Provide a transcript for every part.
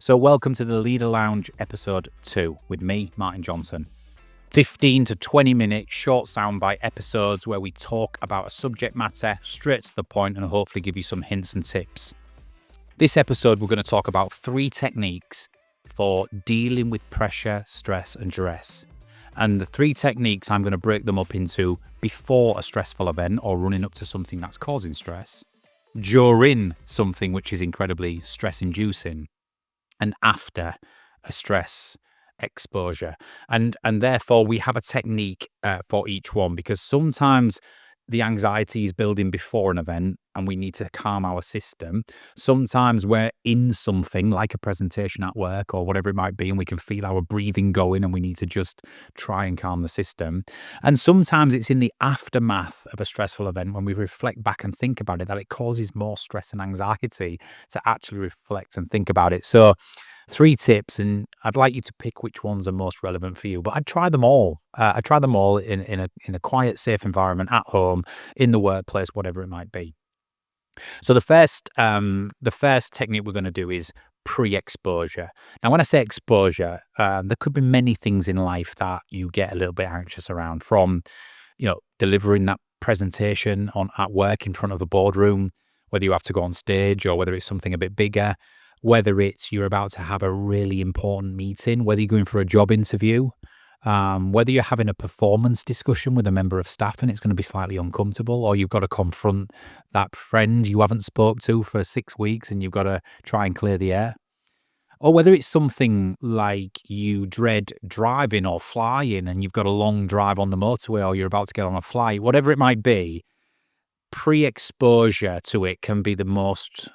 So welcome to the Leader Lounge episode 2 with me, Martin Johnson. 15 to 20 minute short soundbite episodes where we talk about a subject matter straight to the point and hopefully give you some hints and tips. This episode, we're going to talk about 3 techniques for dealing with pressure, stress and duress. And the 3 techniques, I'm going to break them up into before a stressful event or running up to something that's causing stress, during something which is incredibly stress-inducing, and after a stress exposure. And therefore, we have a technique for each one, because sometimes the anxiety is building before an event and we need to calm our system. Sometimes we're in something like a presentation at work or whatever it might be, and we can feel our breathing going and we need to just try and calm the system. And sometimes it's in the aftermath of a stressful event, when we reflect back and think about it, that it causes more stress and anxiety to actually reflect and think about it. So 3 tips, and I'd like you to pick which ones are most relevant for you. But I'd try them all. I'd try them all in a quiet, safe environment, at home, in the workplace, whatever it might be. So the first technique we're going to do is pre-exposure. Now, when I say exposure, there could be many things in life that you get a little bit anxious around, from delivering that presentation at work in front of a boardroom, whether you have to go on stage or whether it's something a bit bigger, whether it's you're about to have a really important meeting, whether you're going for a job interview, whether you're having a performance discussion with a member of staff and it's going to be slightly uncomfortable, or you've got to confront that friend you haven't spoke to for 6 weeks and you've got to try and clear the air. Or whether it's something like you dread driving or flying and you've got a long drive on the motorway, or you're about to get on a flight, whatever it might be, pre-exposure to it can be the most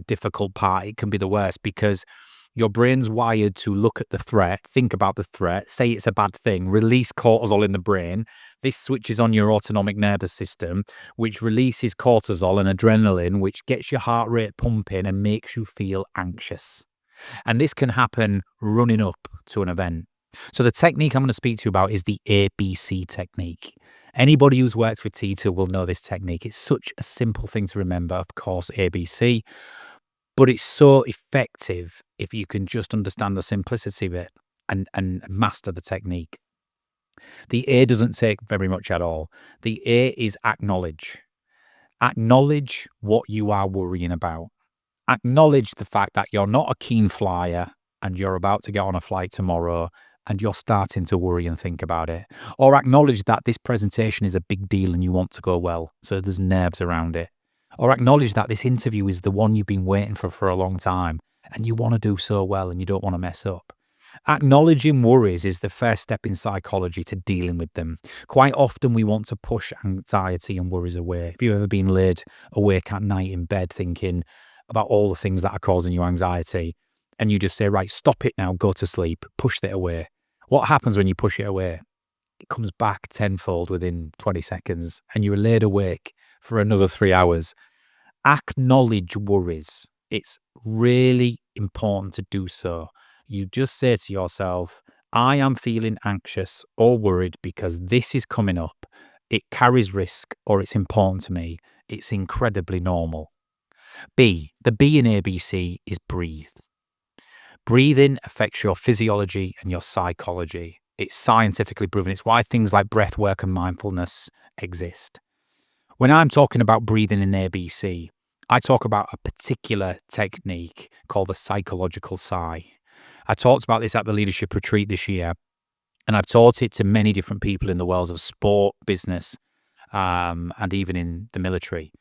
difficult part. It can be the worst, because your brain's wired to look at the threat, think about the threat, say it's a bad thing, release cortisol in the brain. This switches on your autonomic nervous system, which releases cortisol and adrenaline, which gets your heart rate pumping and makes you feel anxious. And this can happen running up to an event. So the technique I'm going to speak to you about is the ABC technique. Anybody who's worked with T2 will know this technique. It's such a simple thing to remember, of course, ABC, but it's so effective if you can just understand the simplicity of it and master the technique. The A doesn't take very much at all. The A is acknowledge. Acknowledge what you are worrying about. Acknowledge the fact that you're not a keen flyer and you're about to get on a flight tomorrow and you're starting to worry and think about it. Or acknowledge that this presentation is a big deal and you want to go well, so there's nerves around it. Or acknowledge that this interview is the one you've been waiting for a long time and you want to do so well and you don't want to mess up. Acknowledging worries is the first step in psychology to dealing with them. Quite often we want to push anxiety and worries away. Have you ever been laid awake at night in bed thinking about all the things that are causing you anxiety, and you just say, right, stop it now, go to sleep, push it away? What happens when you push it away? It comes back tenfold within 20 seconds and you're laid awake for another 3 hours. Acknowledge worries. It's really important to do so. You just say to yourself, I am feeling anxious or worried because this is coming up. It carries risk, or it's important to me. It's incredibly normal. B, the B in ABC is breathe. Breathing affects your physiology and your psychology. It's scientifically proven. It's why things like breath work and mindfulness exist. When I'm talking about breathing in ABC, I talk about a particular technique called the psychological sigh. I talked about this at the leadership retreat this year, and I've taught it to many different people in the worlds of sport, business, and even in the military.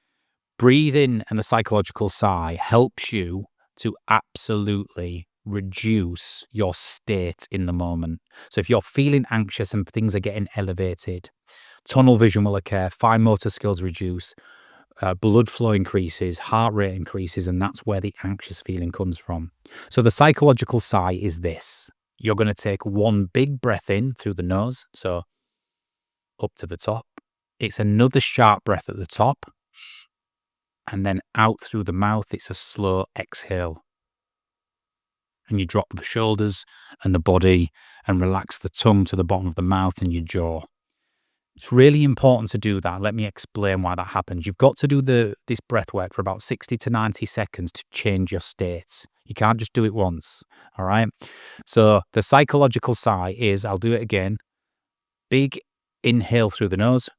Breathing and the psychological sigh helps you to absolutely reduce your state in the moment. So if you're feeling anxious and things are getting elevated, tunnel vision will occur, fine motor skills reduce, blood flow increases, heart rate increases, and that's where the anxious feeling comes from. So the psychological sigh is this. You're going to take one big breath in through the nose, so up to the top. It's another sharp breath at the top, and then out through the mouth, it's a slow exhale. And you drop the shoulders and the body and relax the tongue to the bottom of the mouth and your jaw. It's really important to do that. Let me explain why that happens. You've got to do this breath work for about 60 to 90 seconds to change your states. You can't just do it once. All right. So the psychological sigh is, I'll do it again. Big inhale through the nose.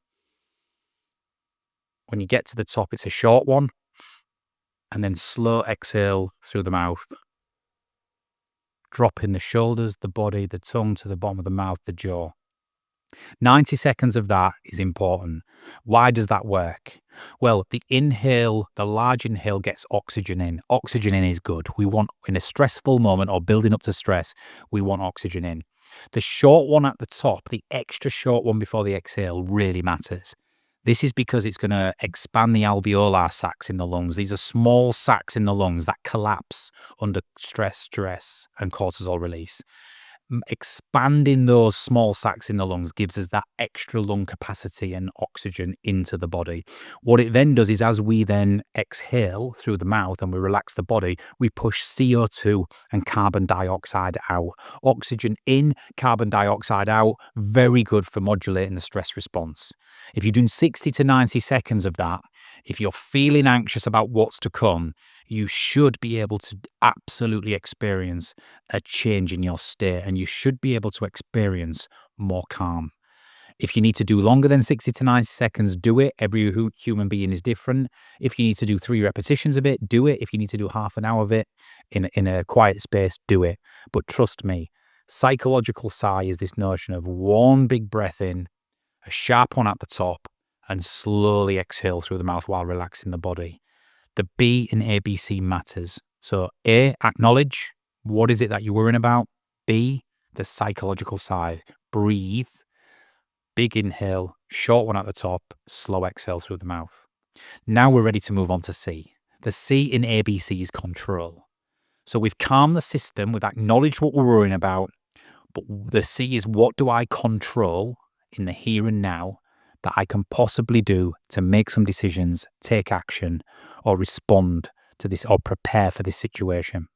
When you get to the top, it's a short one. And then slow exhale through the mouth. Dropping the shoulders, the body, the tongue to the bottom of the mouth, the jaw. 90 seconds of that is important. Why does that work? Well, the inhale, the large inhale gets oxygen in. Oxygen in is good. We want, in a stressful moment or building up to stress, we want oxygen in. The short one at the top, the extra short one before the exhale, really matters. This is because it's going to expand the alveolar sacs in the lungs. These are small sacs in the lungs that collapse under stress and cortisol release. Expanding those small sacs in the lungs gives us that extra lung capacity and oxygen into the body. What it then does is, as we then exhale through the mouth and we relax the body, we push CO2 and carbon dioxide out. Oxygen in, carbon dioxide out, very good for modulating the stress response. If you're doing 60 to 90 seconds of that, if you're feeling anxious about what's to come, you should be able to absolutely experience a change in your state, and you should be able to experience more calm. If you need to do longer than 60 to 90 seconds, do it. Every human being is different. If you need to do 3 repetitions of it, do it. If you need to do half an hour of it in a quiet space, do it. But trust me, psychological sigh is this notion of one big breath in, a sharp one at the top, and slowly exhale through the mouth while relaxing the body. The B in ABC matters. So A, acknowledge. What is it that you're worrying about? B, the psychological sigh. Breathe. Big inhale, short one at the top, slow exhale through the mouth. Now we're ready to move on to C. The C in ABC is control. So we've calmed the system, we've acknowledged what we're worrying about, but the C is, what do I control in the here and now that I can possibly do to make some decisions, take action, or respond to this, or prepare for this situation.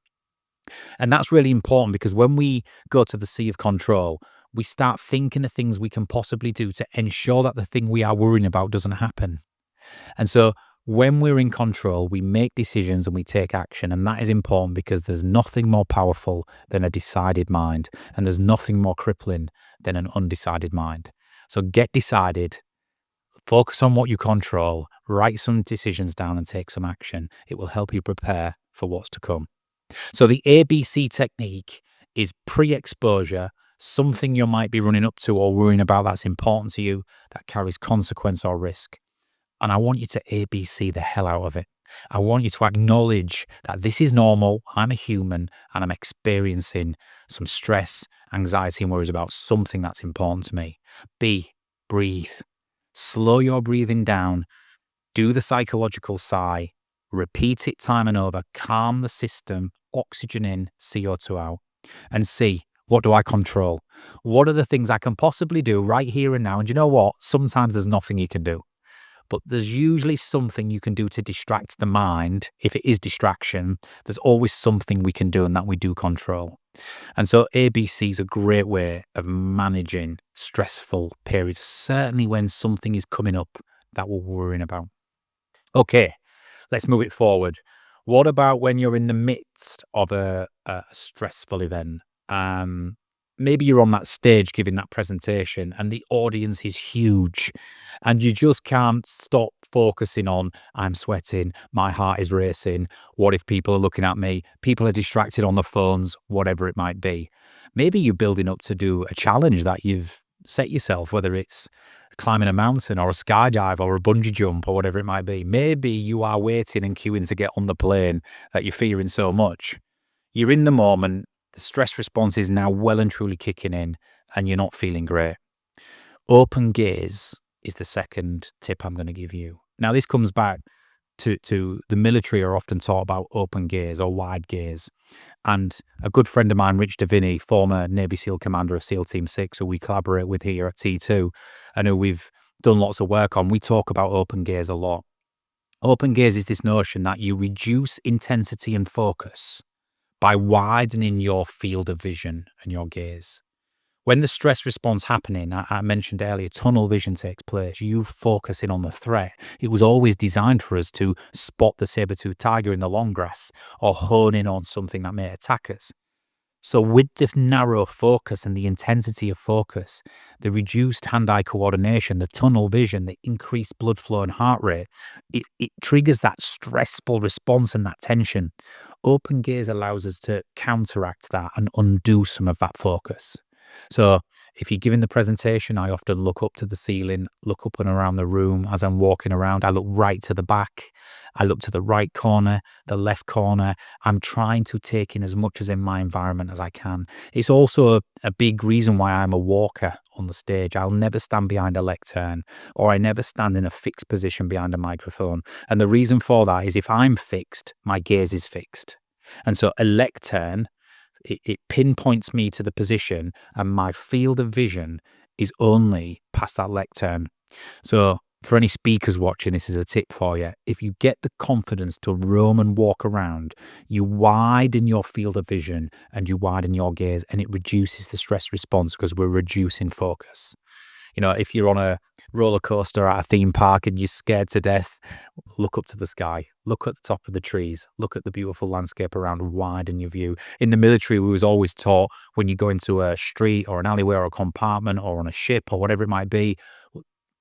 And that's really important, because when we go to the C of control, we start thinking of things we can possibly do to ensure that the thing we are worrying about doesn't happen. And so when we're in control, we make decisions and we take action. And that is important, because there's nothing more powerful than a decided mind. And there's nothing more crippling than an undecided mind. So get decided. Focus on what you control, write some decisions down and take some action. It will help you prepare for what's to come. So the ABC technique is pre-exposure, something you might be running up to or worrying about that's important to you, that carries consequence or risk. And I want you to ABC the hell out of it. I want you to acknowledge that this is normal, I'm a human, and I'm experiencing some stress, anxiety, and worries about something that's important to me. B, breathe. Slow your breathing down, do the psychological sigh, repeat it time and over, calm the system, oxygen in, CO2 out. And C, what do I control? What are the things I can possibly do right here and now? And you know what? Sometimes there's nothing you can do, but there's usually something you can do to distract the mind. If it is distraction, there's always something we can do and that we do control. And so ABC is a great way of managing stressful periods, certainly when something is coming up that we're worrying about. Okay, let's move it forward. What about when you're in the midst of a stressful event? Maybe you're on that stage giving that presentation and the audience is huge and you just can't stop focusing on, I'm sweating, my heart is racing, what if people are looking at me, people are distracted on the phones, whatever it might be. Maybe you're building up to do a challenge that you've set yourself, whether it's climbing a mountain or a skydive or a bungee jump or whatever it might be. Maybe you are waiting and queuing to get on the plane that you're fearing so much. You're in the moment, the stress response is now well and truly kicking in and you're not feeling great. Open gaze is the second tip I'm going to give you. Now, this comes back to the military are often taught about open gaze or wide gaze. And a good friend of mine, Rich Davini, former Navy SEAL commander of SEAL Team 6, who we collaborate with here at T2 and who we've done lots of work on, we talk about open gaze a lot. Open gaze is this notion that you reduce intensity and focus by widening your field of vision and your gaze. When the stress response happening, I mentioned earlier, tunnel vision takes place. You focusing on the threat. It was always designed for us to spot the saber-toothed tiger in the long grass or hone in on something that may attack us. So with the narrow focus and the intensity of focus, the reduced hand-eye coordination, the tunnel vision, the increased blood flow and heart rate, it triggers that stressful response and that tension. Open gaze allows us to counteract that and undo some of that focus. So if you're giving the presentation, I often look up to the ceiling, look up and around the room as I'm walking around. I look right to the back. I look to the right corner, the left corner. I'm trying to take in as much as in my environment as I can. It's also a big reason why I'm a walker on the stage. I'll never stand behind a lectern, or I never stand in a fixed position behind a microphone. And the reason for that is if I'm fixed, my gaze is fixed. And so a lectern, it pinpoints me to the position, and my field of vision is only past that lectern. So for any speakers watching, this is a tip for you. If you get the confidence to roam and walk around, you widen your field of vision and you widen your gaze, and it reduces the stress response because we're reducing focus. You know, if you're on a roller coaster at a theme park and you're scared to death, look up to the sky, look at the top of the trees, look at the beautiful landscape around, widen your view. In the military, we was always taught when you go into a street or an alleyway or a compartment or on a ship or whatever it might be,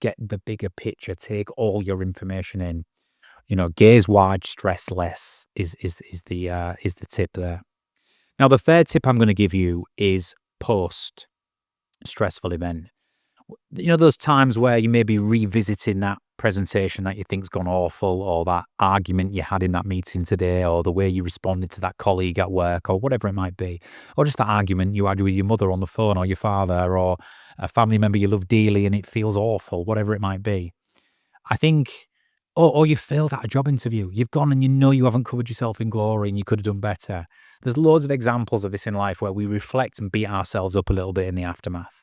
get the bigger picture, take all your information in. You know, gaze wide, stress less is the tip there. Now, the third tip I'm going to give you is post stressful event. You know, those times where you may be revisiting that presentation that you think's gone awful, or that argument you had in that meeting today, or the way you responded to that colleague at work, or whatever it might be, or just that argument you had with your mother on the phone, or your father, or a family member you love dearly and it feels awful, whatever it might be. I think, or you failed at a job interview. You've gone and you know you haven't covered yourself in glory and you could have done better. There's loads of examples of this in life where we reflect and beat ourselves up a little bit in the aftermath.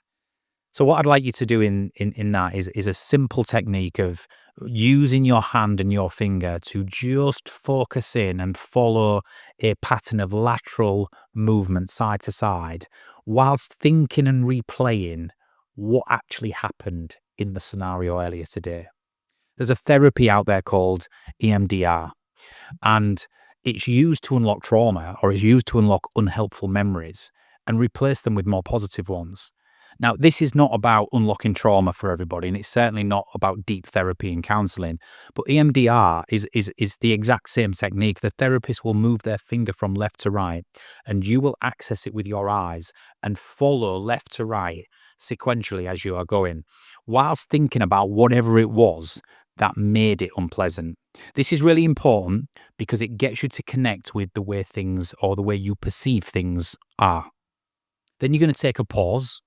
So what I'd like you to do in that is a simple technique of using your hand and your finger to just focus in and follow a pattern of lateral movement side to side whilst thinking and replaying what actually happened in the scenario earlier today. There's a therapy out there called EMDR, and it's used to unlock trauma, or it's used to unlock unhelpful memories and replace them with more positive ones. Now, this is not about unlocking trauma for everybody, and it's certainly not about deep therapy and counseling, but EMDR is the exact same technique. The therapist will move their finger from left to right, and you will access it with your eyes and follow left to right sequentially as you are going, whilst thinking about whatever it was that made it unpleasant. This is really important because it gets you to connect with the way things, or the way you perceive things, are. Then you're going to take a pause,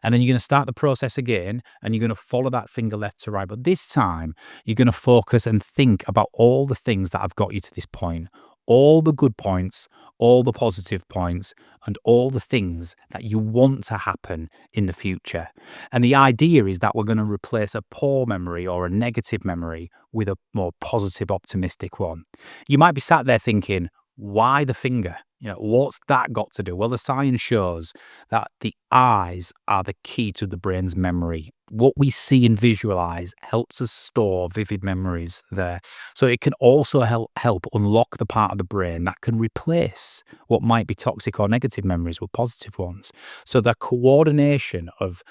and then you're going to start the process again, and you're going to follow that finger left to right. But this time, you're going to focus and think about all the things that have got you to this point, all the good points, all the positive points, and all the things that you want to happen in the future. And the idea is that we're going to replace a poor memory or a negative memory with a more positive, optimistic one. You might be sat there thinking, why the finger? You know, what's that got to do? Well, the science shows that the eyes are the key to the brain's memory. What we see and visualize helps us store vivid memories there. So it can also help unlock the part of the brain that can replace what might be toxic or negative memories with positive ones. So the coordination of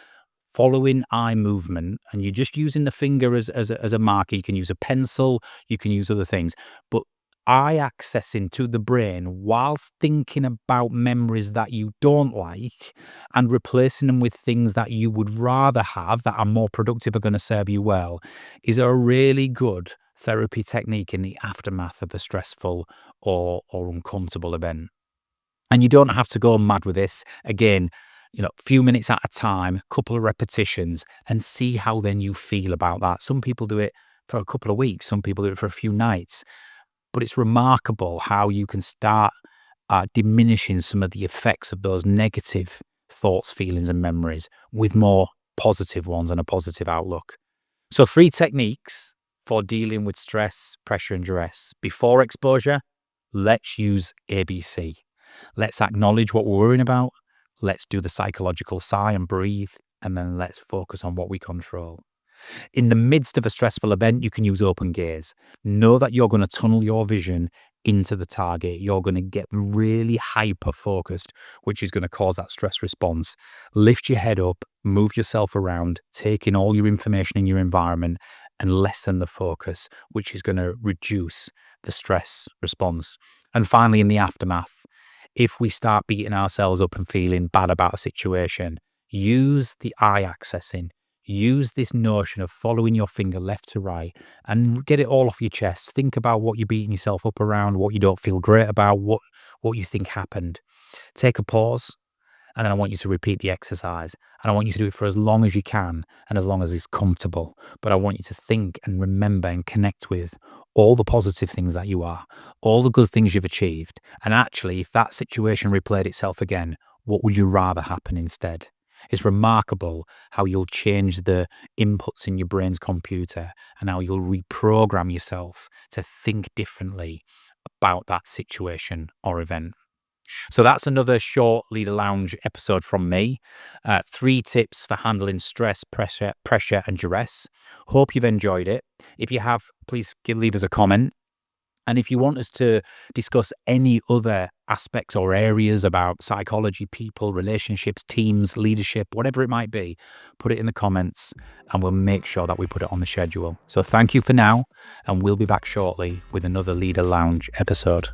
following eye movement, and you're just using the finger as a marker. You can use a pencil, you can use other things, but eye accessing to the brain whilst thinking about memories that you don't like and replacing them with things that you would rather have that are more productive, are going to serve you well, is a really good therapy technique in the aftermath of a stressful or uncomfortable event. And you don't have to go mad with this. Again, you know, a few minutes at a time, a couple of repetitions, and see how then you feel about that. Some people do it for a couple of weeks. Some people do it for a few nights. But it's remarkable how you can start diminishing some of the effects of those negative thoughts, feelings, and memories with more positive ones and a positive outlook. So 3 techniques for dealing with stress, pressure, and duress. Before exposure, let's use ABC. Let's acknowledge what we're worrying about. Let's do the psychological sigh and breathe, and then let's focus on what we control. In the midst of a stressful event, you can use open gaze. Know that you're going to tunnel your vision into the target. You're going to get really hyper focused, which is going to cause that stress response. Lift your head up, move yourself around, take in all your information in your environment, and lessen the focus, which is going to reduce the stress response. And finally, in the aftermath, if we start beating ourselves up and feeling bad about a situation, use the eye accessing. Use this notion of following your finger left to right and get it all off your chest. Think about what you're beating yourself up around, what you don't feel great about, what you think happened. Take a pause, and then I want you to repeat the exercise. And I want you to do it for as long as you can and as long as it's comfortable. But I want you to think and remember and connect with all the positive things that you are, all the good things you've achieved. And actually, if that situation replayed itself again, what would you rather happen instead? It's remarkable how you'll change the inputs in your brain's computer and how you'll reprogram yourself to think differently about that situation or event. So that's another short Leader Lounge episode from me. 3 tips for handling stress, pressure, and duress. Hope you've enjoyed it. If you have, please leave us a comment. And if you want us to discuss any other aspects or areas about psychology, people, relationships, teams, leadership, whatever it might be, put it in the comments and we'll make sure that we put it on the schedule. So thank you for now, and we'll be back shortly with another Leader Lounge episode.